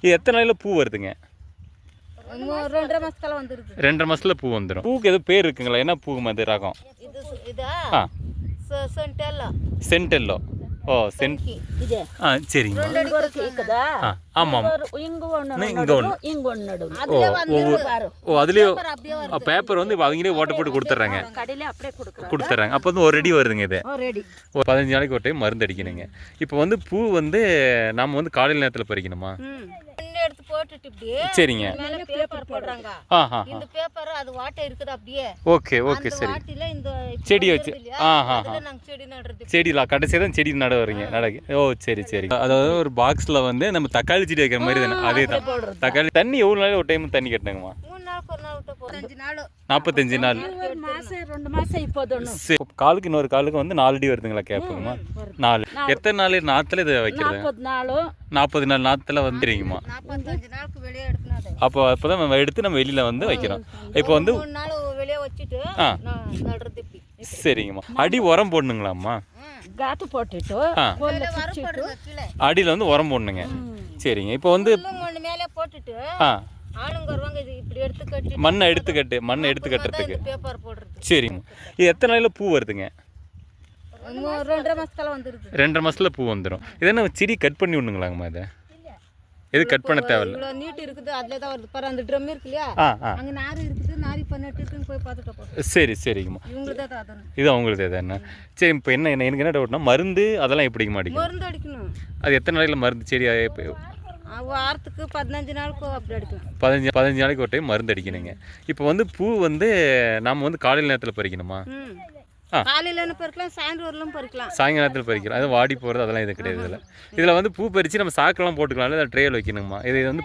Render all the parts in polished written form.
இது எத்தனை நாளில் பூ வருதுங்க? 2.5 மாசத்துல வந்துருது. 2.5 மாசத்துல பூ வந்துடும். பூக்கு எதுவும் பேர் இருக்குங்களா? என்ன பூ அது ரகம்? இதா சென்டெல்லோ. சென்டெல்லோ. ஓ இது சரிங்க. ஆமாம் இங்கே ஒன்று. ஓ அதுலேயும் பேப்பர் வந்து அவங்களே ஓட்ட போட்டு கொடுத்துட்றாங்க. கொடுத்துட்றாங்க. அப்போ வந்து ஒரு ரெடி வருதுங்க. இது ஒரு 15 நாளைக்கு ஒரு டைம் மருந்து அடிக்கணுங்க. இப்போ வந்து பூ வந்து நம்ம வந்து காலையில் நேரத்தில் பறிக்கணுமா? எடுத்து போட்டுட்டு இப்படியே சரிங்க. மேல பேப்பர் போடுறாங்க. இந்த பேப்பர் அது வாட்டை இருக்குது அப்படியே. ஓகே ஓகே சரி. வாட்டில இந்த செடி வச்சு அதுல நாங்க செடி நடுறது. செடிலாம் கடைசியா தான் செடி நட வரீங்க நடக்கு. ஓ சரி சரி. அதாவது ஒரு பாக்ஸ்ல வந்து நம்ம தக்காளி செடி வைக்கிற மாதிரி தானே? அதே தான். தக்காளி தண்ணி எவ்வளோ நாள் ஒரு டைம் தண்ணி கட்டணுங்கம்மா? 3 நாளுக்கு ஒரு நாள் விட்டு 45 நாள். 45 நாள். ஒரு மாசம் 2 மாசம் இப்போது காலுக்கு இன்னொரு காலுக்கு வந்து 4 அடி வருதுங்களா கேட்புங்கம்மா? 4. எத்தனை நாள் நாத்துல இதை வைக்கிறது? 40 நாள் நாத்துல வந்துடுங்கம்மா. 45 நாளுக்கு வெளியே எடுக்கணும். அப்போதான் நம்ம எடுத்து நம்ம வெளியில வந்து வைக்கிறோம். இப்போ வந்து 3 நாள் வெளியே வச்சுட்டு நடுறது இப்படி. சரிங்கம்மா. அடி உரம் போடணுங்களாம்மா? காத்து போட்டுட்டு அடியில் வந்து உரம் போடணுங்க. சரிங்க. இப்போ வந்து மண்ணு மேலே போட்டுட்டு ஆளுங்க வருவாங்க. இது இப்படி எடுத்து கட்டி மண்ணை எடுத்து கட்டுறதுக்கு பேப்பர் போடுறது. சரிங்க. இது எத்தனை நாளில் பூ வருதுங்க? 2.5 மாசத்துல வந்துருது. 2.5 மாசத்துல பூ வந்துடும். இது என்ன செடி கட் பண்ணி விடணுங்களாங்கம்மா? இதை எது கட் பண்ண தேவையில்லை. இவ்வளோ நீட்டு இருக்குது. அதில் தான் வருது பாரு. அந்த ட்ரம் இருக்கு இல்லையா? அங்கே நார் இருக்குது. நாரி பண்ணிட்டு இருக்குன்னு போய் பார்த்துட்டு. சரி சரிங்கம்மா. இவங்களுக்கு தான் இது அவங்களுக்கு தானே? சரி. இப்போ எனக்கு என்ன டவுட்னா மருந்து அதெல்லாம் எப்படி அடிக்கணும்? மருந்து அடிக்கணும். அது எத்தனை நாளையில் மருந்து செடி? வாரத்துக்கு 15 நாளுக்கு அப்படி அடிக்கலாம். 15 நாளைக்கு ஒரு டைம் மருந்து அடிக்கணுங்க. இப்போ வந்து பூ வந்து நாம் வந்து காலையில் நேரத்தில் பறிக்கணுமா? காலையில் பறிக்கலாம், சாயந்தரம் பறிக்கலாம். சாயங்காலத்தில் பறிக்கலாம். அது வாடி போகிறது அதெல்லாம் இது கிடையாது. இதில் வந்து பூ பறித்து நம்ம சாக்கெல்லாம் போட்டுக்கலாம். இல்லை ட்ரேயில் வைக்கணுமா? இது வந்து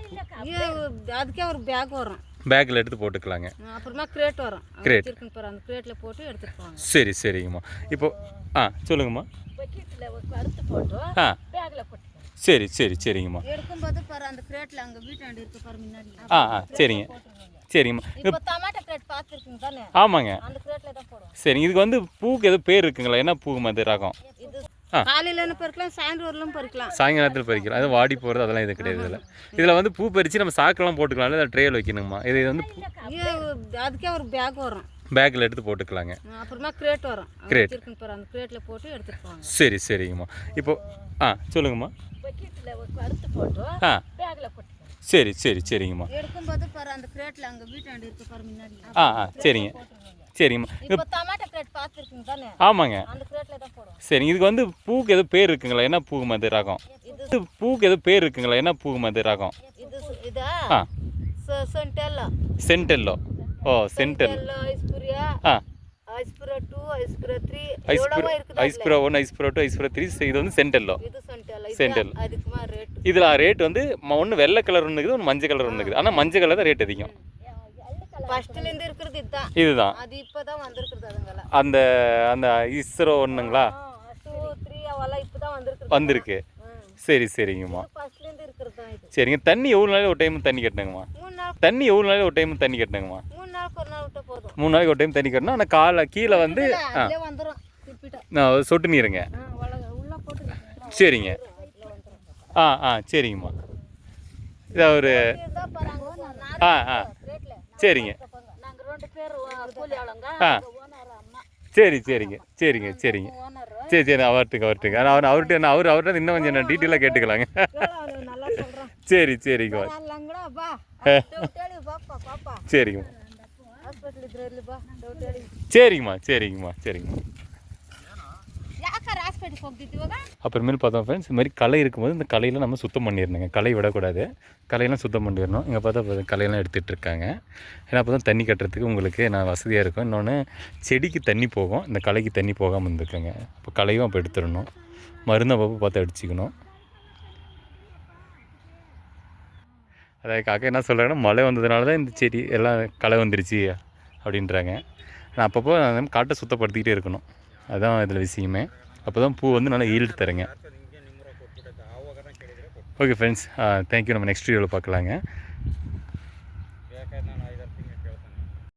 அதுக்கே ஒரு பேக் வரும். பேக்கில் எடுத்து போட்டுக்கலாங்க. அப்புறமா கிரேட் வரும். கிரேட் அந்த கிரேட்டில் போட்டு எடுத்துட்டு போவாங்க. சரி சரிங்கம்மா. இப்போ சொல்லுங்கம்மா. அறுத்து போட்டு பேக்கில் போட்டு. சரி சரி சரிங்கம்மா. எடுக்கும்போது பாரு அந்த கிரேட்டில் அங்கே வீட்டாண்டு இருக்கு பாரு முன்னாடி. சரிங்க சரிங்கம்மா. இப்போ டொமேட்டோ கிரேட் பார்த்துருக்கீங்க தானே? ஆமாங்க. அந்த கிரேட்டில் தான் போடுவோம். சரிங்க. இதுக்கு வந்து பூக்கு எதுவும் பேர் இருக்குங்களா? என்ன பூ அது ரகம்? இது காலையில் பறிக்கலாம், சாயந்தரம் பறிக்கலாம். சாயங்காலத்தில் பறிக்கலாம். அது வாடி போகிறது அதெல்லாம் இது கிடையாது. இதில் வந்து பூ பறித்து நம்ம சாக்கெல்லாம் போட்டுக்கலாம். இல்லை ட்ரேயில் வைக்கணுங்கம்மா? இது வந்து அதுக்கே ஒரு பேக் வரும். பேக்கில் எடுத்து போட்டுக்கலாங்க. அப்புறமா கிரேட் வரும். கிரேட் அந்த கிரேட்டில் போட்டு எடுத்துட்டு போவாங்க. சரி சரிங்கம்மா. இப்போ சொல்லுங்கம்மா. அறுத்து போட்டு பேக்கில் போட்டு. சரி சரி சரிங்கம்மா. எடுக்கும்போது பாரு அந்த கிரேட்டில் அங்கே வீட்டாண்டு இருக்கு பாரு முன்னாடி. சரிங்க சரிங்கம்மா. இப்போ டொமேட்டோ கிரேட் பார்த்துருக்கீங்க தானே? ஆமாங்க. அந்த கிரேட்டில் தான் போடுவோம். சரிங்க. இதுக்கு வந்து பூக்கு எதுவும் பேர் இருக்குங்களா? என்ன பூ அது ரகம்? இது பூக்கு எதுவும் பேர் இருக்குங்களா? என்ன பூ அது ரகம்? இதா சென்டெல்லோ. சென்டெல்லோ. ஓ சென்டெல்லோ. ஐஸ்பிரியா. ஐஸ்பிரா 2, ஐஸ்பிரா 3. ஐஸ்பிரா 1, ஐஸ்பிரா 2, ஐஸ்பிரா 3. இது வந்து சென்டெல்லோ. சென்டெல்லோ. அதுக்குமா ரேட். இதில் ரேட் வந்து ஒன்று வெள்ளை கலர் ஒன்று இருக்குது, ஒன்று மஞ்சள் கலர் ஒன்று இருக்குது. ஆனால் மஞ்சள் கலர் தான் ரேட் அதிகம். ஃபர்ஸ்ட்லேருந்து இருக்கிறது இதுதான். அது இப்போதான் வந்திருக்குது. அதுங்களா அந்த அந்த இஸ்ரோ ஒன்றுங்களா? 2, 3 அவெல்லாம் இப்போ தான் வந்திருக்கு. சரி சரிங்கம்மா. ஃபர்ஸ்ட்லேருந்து இருக்கிறது தான் இது. சரிங்க. தண்ணி எவ்வளோ நாளைக்கு ஒரு டைம் தண்ணி கட்டணுங்கம்மா? 3 நாள். தண்ணி எவ்வளோ நாளைக்கு ஒரு டைம் தண்ணி கட்டணுங்கம்மா? 3 நாளுக்கு ஒரு நாள் விட்டு போதும். 3 நாளைக்கு ஒரு டைம் தண்ணி கட்டணும். ஆனால் கீழே வந்து சொட்டு நீருங்க. உள்ள போட்டு. சரிங்க. சரிங்கம்மா. இதை ஒரு சரிங்க. சரி சரிங்க சரிங்க சரிங்க சரி சரி. அவர்கிட்ட அவர்கிட்ட இன்னும் கொஞ்சம் டீட்டெயிலாக கேட்டுக்கலாங்க. சரி சரிங்க சரிங்கம்மா சரிங்கம்மா சரிங்கம்மா சரிங்கம்மா. அப்புறமேல் பார்த்தோம் ஃப்ரெண்ட்ஸ், இந்த மாதிரி களை இருக்கும்போது இந்த களையெல்லாம் நம்ம சுத்தம் பண்ணிடணுங்க. களை விடக்கூடாது. களையெல்லாம் சுத்தம் பண்ணிடணும். இங்கே பார்த்தா களையெல்லாம் எடுத்துகிட்டு இருக்காங்க. ஏன்னா அப்போ தான் தண்ணி கட்டுறதுக்கு உங்களுக்கு நான் வசதியாக இருக்கும். இன்னொன்று செடிக்கு தண்ணி போகும், இந்த களைக்கு தண்ணி போகாமல் இருந்துக்குங்க. அப்போ களையும் அப்போ எடுத்துடணும். மருந்து அப்பப்போ பார்த்து அடிச்சுக்கணும். அதாவது காக்கா என்ன சொல்கிறாங்கன்னா, மழை வந்ததுனால தான் இந்த செடி எல்லாம் களை வந்துருச்சு அப்படின்றாங்க. ஆனால் அப்பப்போ காட்டை சுத்தப்படுத்திக்கிட்டே இருக்கணும். அதுதான் இதில் விஷயமே. அப்போ தான் பூ வந்து நல்லா ஈல்டு தருங்க. Okay friends, thank you. நம்ம நெக்ஸ்ட் வீடியோவில் பார்க்கலாங்க.